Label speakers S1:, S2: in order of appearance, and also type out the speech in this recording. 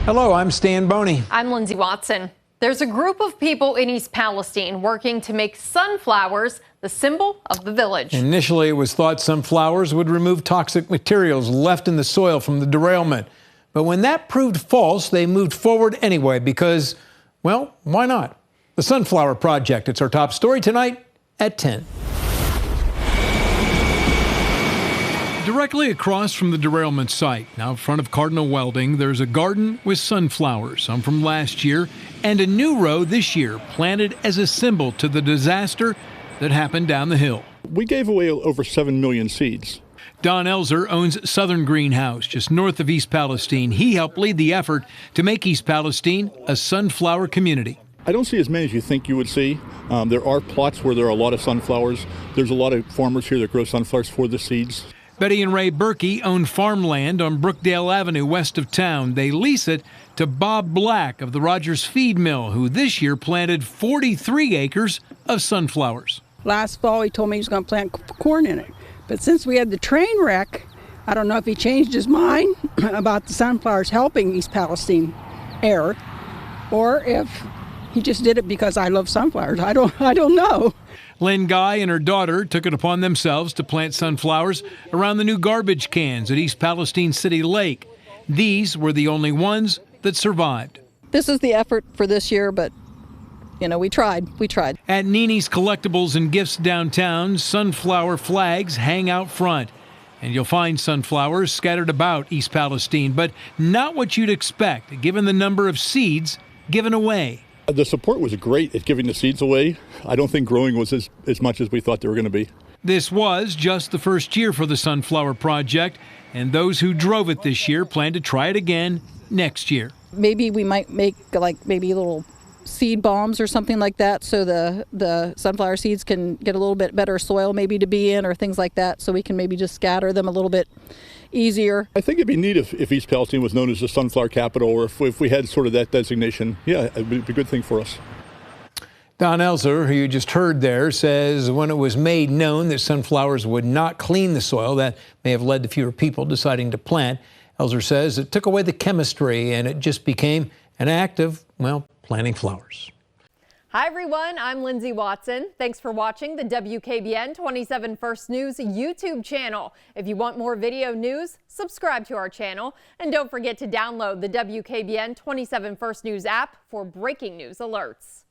S1: Hello, I'm Stan Boney.
S2: I'm Lindsay Watson. There's a group of people in East Palestine working to make sunflowers the symbol of the village.
S1: Initially, it was thought sunflowers would remove toxic materials left in the soil from the derailment. But when that proved false, they moved forward anyway because, well, why not? The Sunflower Project. It's our top story tonight at 10. Directly across from the derailment site, now in front of Cardinal Welding, there's a garden with sunflowers, some from last year, and a new row this year planted as a symbol to the disaster that happened down the hill.
S3: We gave away over 7 million seeds.
S1: Don Elzer owns Southern Greenhouse, just north of East Palestine. He helped lead the effort to make East Palestine a sunflower community.
S3: I don't see as many as you think you would see. There are plots where there are a lot of sunflowers. There's a lot of farmers here that grow sunflowers for the seeds.
S1: Betty and Ray Berkey own farmland on Brookdale Avenue west of town. They lease it to Bob Black of the Rogers Feed Mill, who this year planted 43 acres of sunflowers.
S4: Last fall, he told me he was going to plant corn in it. But since we had the train wreck, I don't know if he changed his mind about the sunflowers helping East Palestine air, or if he just did it because I love sunflowers. I don't know.
S1: Lynn Guy and her daughter took it upon themselves to plant sunflowers around the new garbage cans at East Palestine City Lake. These were the only ones that survived.
S5: This is the effort for this year, but, you know, we tried.
S1: At Nini's Collectibles and Gifts downtown, sunflower flags hang out front. And you'll find sunflowers scattered about East Palestine, but not what you'd expect, given the number of seeds given away.
S3: The support was great at giving the seeds away. I don't think growing was as much as we thought they were going to be.
S1: This was just the first year for the Sunflower Project, and those who drove it this year plan to try it again next year.
S5: Maybe we might make maybe little seed bombs or something like that, so the sunflower seeds can get a little bit better soil maybe to be in, or things like that, so we can maybe just scatter them a little bit easier.
S3: I think it'd be neat if East Palestine was known as the sunflower capital, or if we had sort of that designation. Yeah, it'd be a good thing for us.
S1: Don Elzer, who you just heard there, says when it was made known that sunflowers would not clean the soil, that may have led to fewer people deciding to plant. Elzer says it took away the chemistry and it just became an act of, well, planting flowers.
S2: Hi, everyone. I'm Lindsay Watson. Thanks for watching the WKBN 27 First News YouTube channel. If you want more video news, subscribe to our channel. And don't forget to download the WKBN 27 First News app for breaking news alerts.